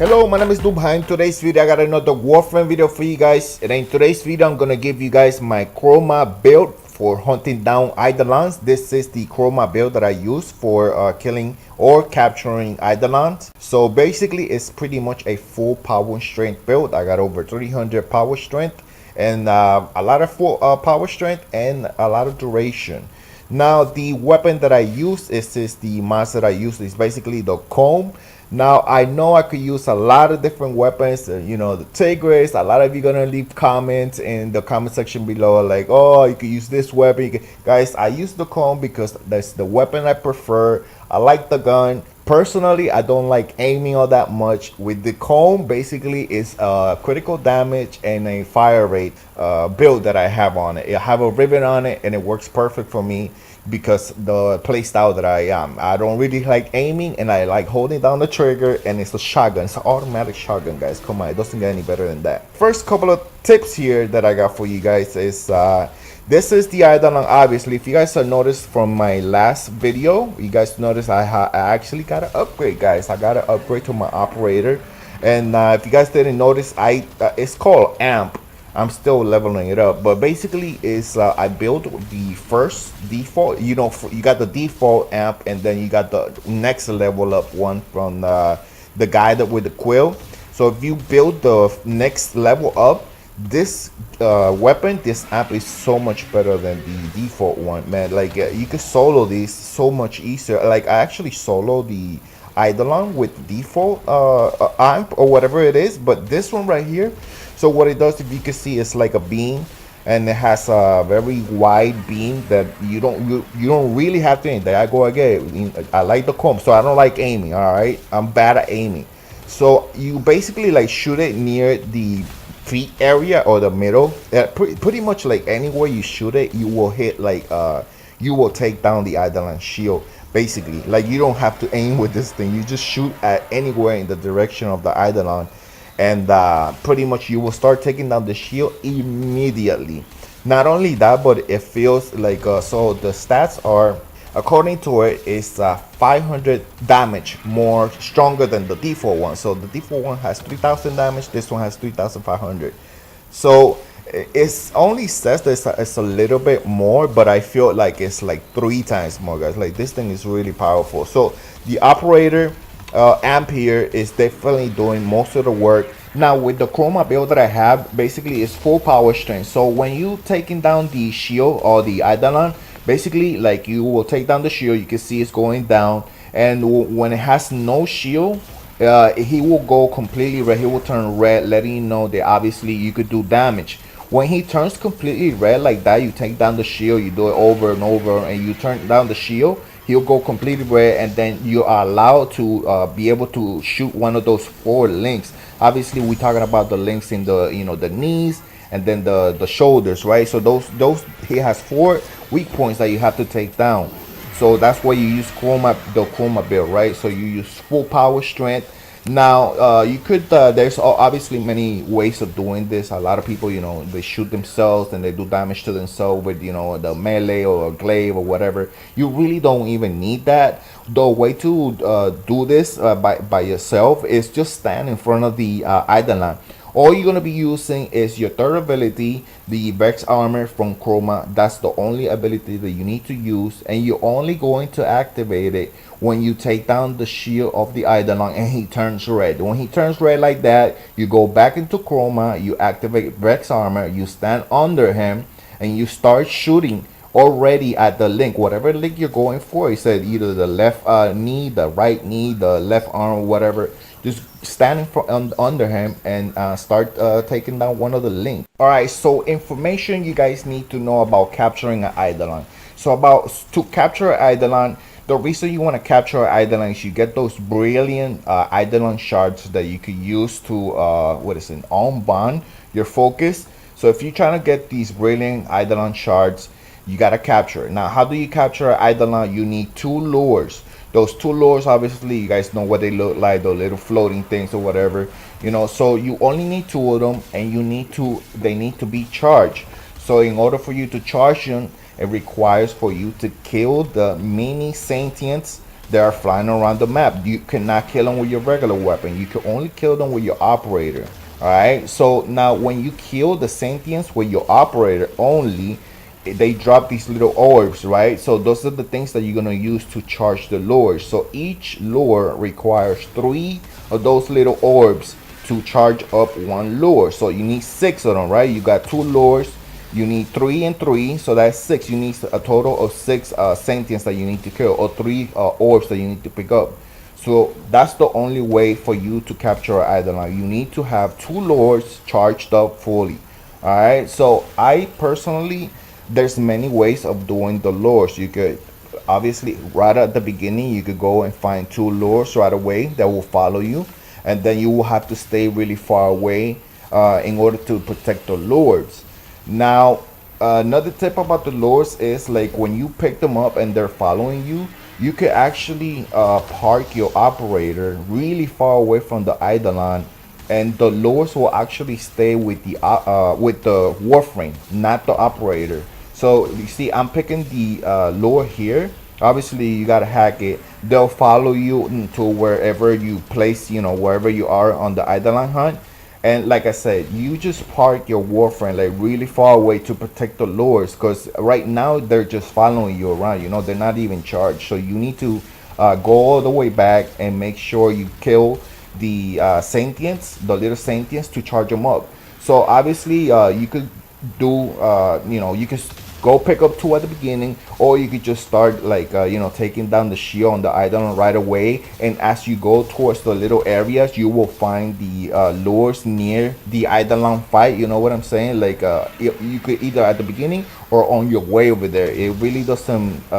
Hello, my name is NOOB. In today's video I got another Warframe video for you guys, and in today's video I'm gonna give you guys my Chroma build for hunting down Eidolons. This is the Chroma build that I use for killing or capturing Eidolons. So basically it's pretty much a full power strength build. I got over 300 power strength and a lot of full power strength and a lot of duration. Now the weapon that I use is the mods that I use is basically the comb. Now I know I could use a lot of different weapons, you know, the Tigris. A lot of you gonna leave comments in the comment section below like, oh, you could use this weapon. Guys, I use the comb because that's the weapon I prefer. I like the gun. Personally, I don't like aiming all that much. With the comb, basically it's critical damage and a fire rate build that I have on it. I have a ribbon on it and it works perfect for me because the playstyle that I am. I don't really like aiming and I like holding down the trigger, and it's a shotgun. It's an automatic shotgun, guys. Come on, it doesn't get any better than that. First couple of tips here that I got for you guys is this is the Eidolon. Obviously, if you guys have noticed from my last video, you guys noticed I actually got an upgrade, guys. I got an upgrade to my operator, and if you guys didn't notice, it's called amp. I'm still leveling it up, but basically is I built the first default. You know, you got the default amp, and then you got the next level up one from the guy that with the quill. So if you build the next level up, this weapon, this amp is so much better than the default one, man. Like you can solo these so much easier. Like I actually solo the Eidolon with default amp or whatever it is, but this one right here. So what it does, if you can see, it's like a beam, and it has a very wide beam that you don't really have to aim. There I go again. I like the comb, so I don't like aiming. All right, I'm bad at aiming. So you basically like shoot it near the feet area or the middle. Pretty much like anywhere you shoot it, you will hit like you will take down the Eidolon shield. Basically, like you don't have to aim with this thing. You just shoot at anywhere in the direction of the Eidolon, and pretty much you will start taking down the shield immediately. Not only that, but it feels like so the stats are, according to it, is 500 damage more stronger than the default one. So the default one has 3000 damage, this one has 3500. So it's only says that it's a little bit more, but I feel like it's like 3 times more, guys. Like this thing is really powerful. So the operator amp here is definitely doing most of the work. Now with the Chroma build that I have, basically it's full power strength. So when you taking down the shield or the Eidolon, basically like you will take down the shield, you can see it's going down, and when it has no shield, he will go completely red. He will turn red, letting you know that obviously you could do damage. When he turns completely red like that, you take down the shield, you do it over and over, and you turn down the shield, he'll go completely red, and then you are allowed to be able to shoot one of those 4 links. Obviously we're talking about the links in the, you know, the knees and then the shoulders, right? So those he has 4 weak points that you have to take down. So that's why you use the Chroma build, right? So you use full power strength. Now you could there's obviously many ways of doing this. A lot of people, you know, they shoot themselves and they do damage to themselves with, you know, the melee or a glaive or whatever. You really don't even need that. The way to do this by yourself is just stand in front of the Eidolon. All you're going to be using is your third ability, the Vex armor from Chroma. That's the only ability that you need to use, and you're only going to activate it when you take down the shield of the Eidolon and he turns red. When he turns red like that, you go back into Chroma, you activate Vex armor, you stand under him, and you start shooting already at the link, whatever link you're going for. He said either the left knee, the right knee, the left arm, whatever. Just standing under him and start taking down one of the links. All right, so information you guys need to know about capturing an Eidolon. So to capture an Eidolon, the reason you want to capture an Eidolon is you get those brilliant Eidolon shards that you could use to what is it, unbond your focus. So if you're trying to get these brilliant Eidolon shards, you got to capture it. Now how do you capture an Eidolon? You need 2 lures. Those 2 lures, obviously you guys know what they look like, the little floating things or whatever, you know. So you only need 2 of them, and they need to be charged. So in order for you to charge them, it requires for you to kill the mini sentients that are flying around the map. You cannot kill them with your regular weapon. You can only kill them with your operator. All right. So now when you kill the sentients with your operator only, they drop these little orbs, right? So those are the things that you're gonna use to charge the lures. So each lure requires 3 of those little orbs to charge up one lure. So you need 6 of them, right? You got 2 lures, you need 3 and 3, so that's 6. You need a total of 6 sentients that you need to kill, or 3 orbs that you need to pick up. So that's the only way for you to capture an Eidolon. You need to have 2 lures charged up fully. All right. So I personally, there's many ways of doing the lures. You could obviously right at the beginning, you could go and find 2 lures right away that will follow you, and then you will have to stay really far away in order to protect the lures. Now another tip about the lures is, like, when you pick them up and they're following you, you could actually park your operator really far away from the Eidolon, and the lures will actually stay with the Warframe, not the operator. So you see, I'm picking the lure here. Obviously, you gotta hack it. They'll follow you to wherever you place, wherever you are on the Eidolon hunt. And like I said, you just park your Warframe like really far away to protect the lures, because right now they're just following you around. They're not even charged. So you need to go all the way back and make sure you kill the sentients, the little sentients, to charge them up. So obviously, you could do, you could go pick up 2 at the beginning, or you could just start like taking down the shield on the Eidolon right away. And as you go towards the little areas, you will find the lures near the Eidolon fight. You know what I'm saying? Like you could either at the beginning or on your way over there. It really doesn't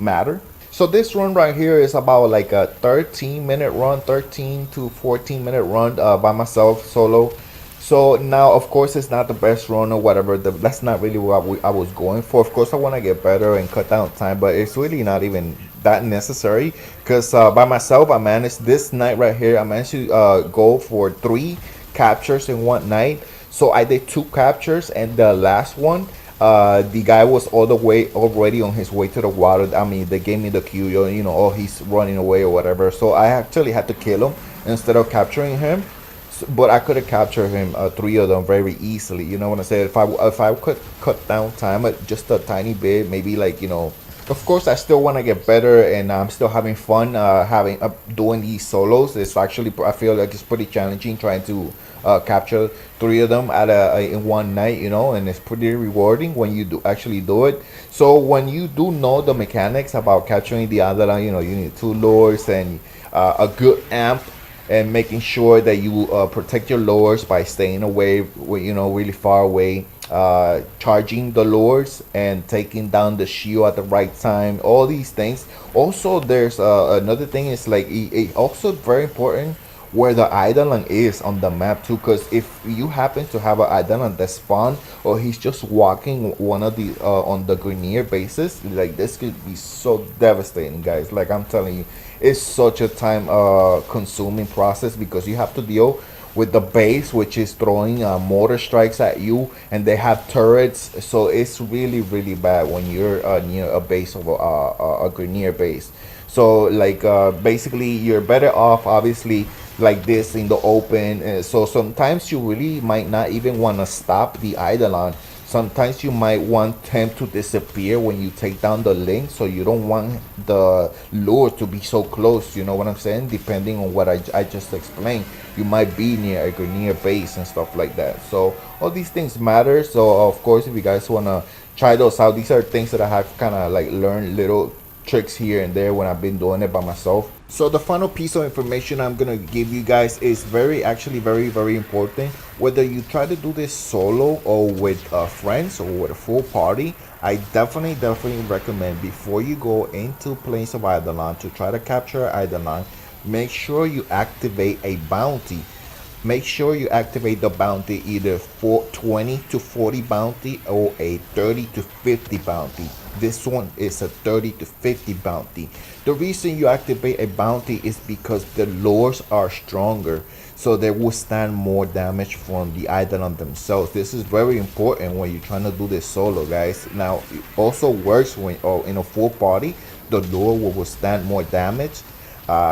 matter. So this run right here is about like a 13-minute run, 13 to 14-minute run by myself solo. So now, of course, it's not the best run or whatever. That's not really what I was going for. Of course, I want to get better and cut down time, but it's really not even that necessary, because by myself, I managed this night right here. I managed to go for 3 captures in one night. So I did 2 captures, and the last one, the guy was all the way already on his way to the water. I mean, they gave me the cue, oh, he's running away or whatever. So I actually had to kill him instead of capturing him. But I could have captured him 3 of them very easily. You know what I said? If I could cut down time just a tiny bit, maybe like, of course I still want to get better, and I'm still having fun doing these solos. It's actually, I feel like it's pretty challenging trying to capture 3 of them in one night, and it's pretty rewarding when you actually do it. So when you do know the mechanics about capturing the Eidolon, you need 2 lures and a good amp, and making sure that you protect your lures by staying away, really far away, charging the lures and taking down the shield at the right time. All these things. Also, there's another thing is like it also very important where the Eidolon is on the map too, because if you happen to have an Eidolon that spawn, or he's just walking one of the on the Grineer bases, like this could be so devastating, guys. Like I'm telling you, it's such a time consuming process, because you have to deal with the base, which is throwing mortar strikes at you, and they have turrets. So it's really bad when you're near a base of a Grineer base. So like basically you're better off obviously like this in the open. So sometimes you really might not even want to stop the Eidolon. Sometimes you might want them to disappear when you take down the link, so you don't want the lure to be so close. You know what I'm saying? Depending on what I just explained, you might be near a Grineer base and stuff like that. So all these things matter. So of course, if you guys want to try those out, these are things that I have kind of like learned little tricks here and there when I've been doing it by myself. So the final piece of information I'm gonna give you guys is very important. Whether you try to do this solo or with friends or with a full party, I definitely recommend, before you go into Plains of Eidolon to try to capture Eidolon, make sure you activate a bounty. Make sure you activate the bounty, either for 20 to 40 bounty or a 30 to 50 bounty. This one is a 30 to 50 bounty. The reason you activate a bounty is because the lures are stronger. so they will stand more damage from the Eidolon themselves. This is very important when you're trying to do this solo, guys. Now it also works when in a full party, the lure will withstand more damage.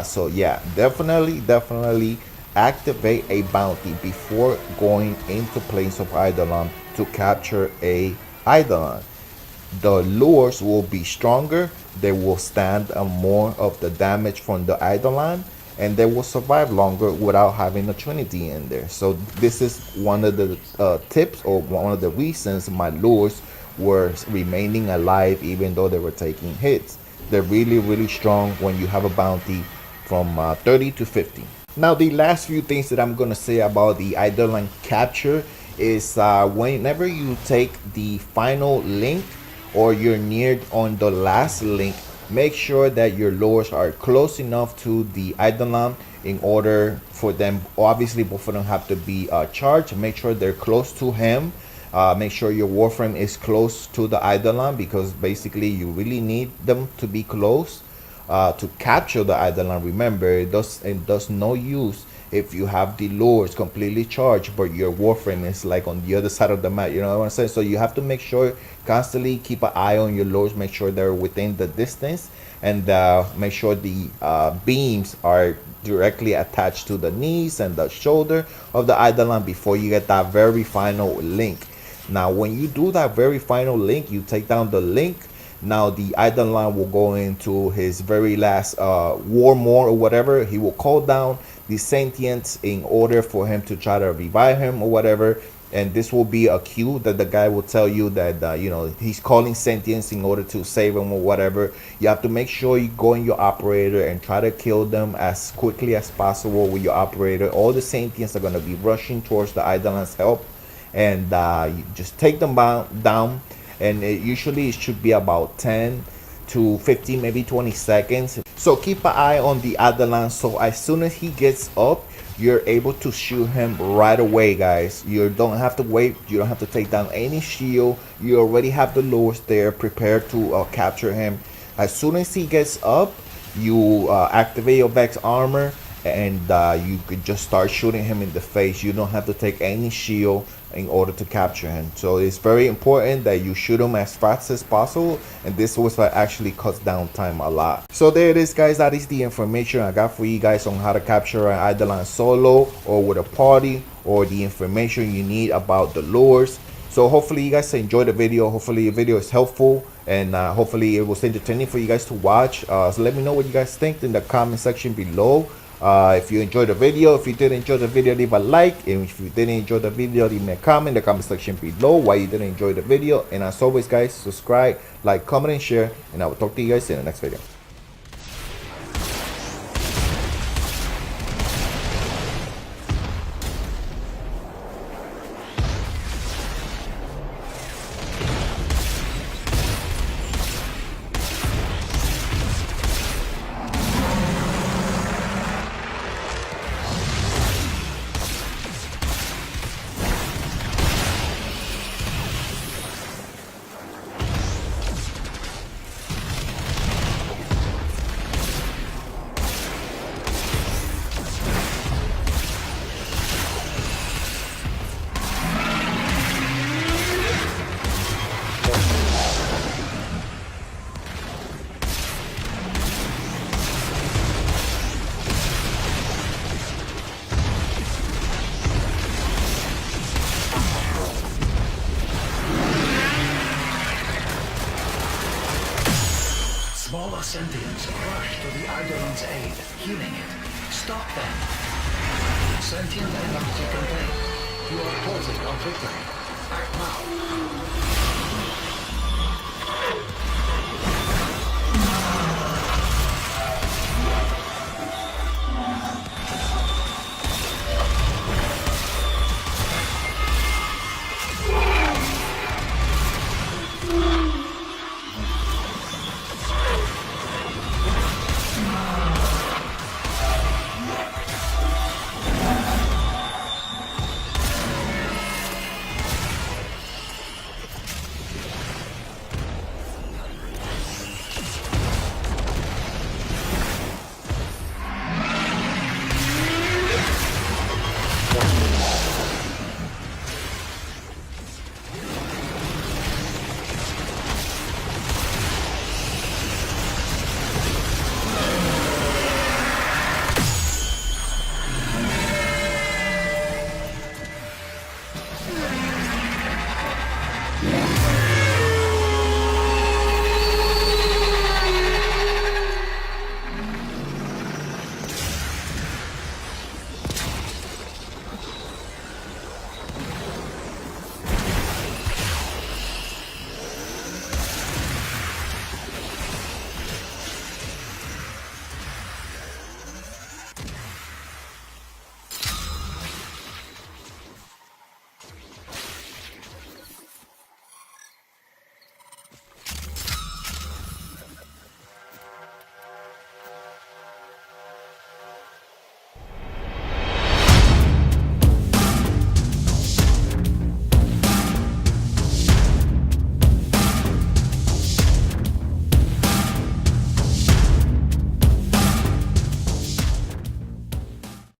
So yeah, definitely activate a bounty before going into Plains of Eidolon to capture a Eidolon. The lures will be stronger, they will stand more of the damage from the Eidolon, and they will survive longer without having a Trinity in there. So this is one of the tips, or one of the reasons my lures were remaining alive even though they were taking hits. They're really strong when you have a bounty from 30 to 50. Now the last few things that I'm gonna say about the Eidolon capture is whenever you take the final link, or you're near on the last link, make sure that your lures are close enough to the Eidolon in order for them, obviously both of them have to be charged. Make sure they're close to him. Make sure your Warframe is close to the Eidolon, because basically you really need them to be close to capture the Eidolon. Remember, it does no use if you have the lures completely charged but your Warframe is like on the other side of the map. You know what I'm saying? So you have to make sure, constantly keep an eye on your lures, make sure they're within the distance, and make sure the beams are directly attached to the knees and the shoulder of the Eidolon before you get that very final link. Now when you do that very final link, you take down the link. Now the Eidolon will go into his very last war mode or whatever. He will call down the sentience in order for him to try to revive him or whatever, and this will be a cue that the guy will tell you that you know, he's calling sentience in order to save him or whatever. You have to make sure you go in your operator and try to kill them as quickly as possible with your operator. All the sentients are going to be rushing towards the Eidolon's help, and you just take them down, and usually it should be about 10 to 15, maybe 20 seconds. So keep an eye on the Eidolon, so as soon as he gets up, you're able to shoot him right away, guys. You don't have to wait, you don't have to take down any shield. You already have the lures there prepared to capture him. As soon as he gets up, you activate your Vex armor, and you could just start shooting him in the face. You don't have to take any shield in order to capture him. So it's very important that you shoot him as fast as possible, and this was what actually cuts down time a lot. So there it is, guys. That is the information I got for you guys on how to capture an Eidolon solo or with a party, or the information you need about the lures. So hopefully you guys enjoyed the video. Hopefully the video is helpful, and hopefully it was entertaining for you guys to watch. So let me know what you guys think in the comment section below. If you enjoyed the video, if you did enjoy the video, leave a like, and if you didn't enjoy the video, leave me a comment in the comment section below why you didn't enjoy the video. And as always, guys, subscribe, like, comment, and share, and I will talk to you guys in the next video. Smaller sentients rush to the Eidolon's aid, healing it. Stop them. Sentient energy contained. You are closing on victory. Act now.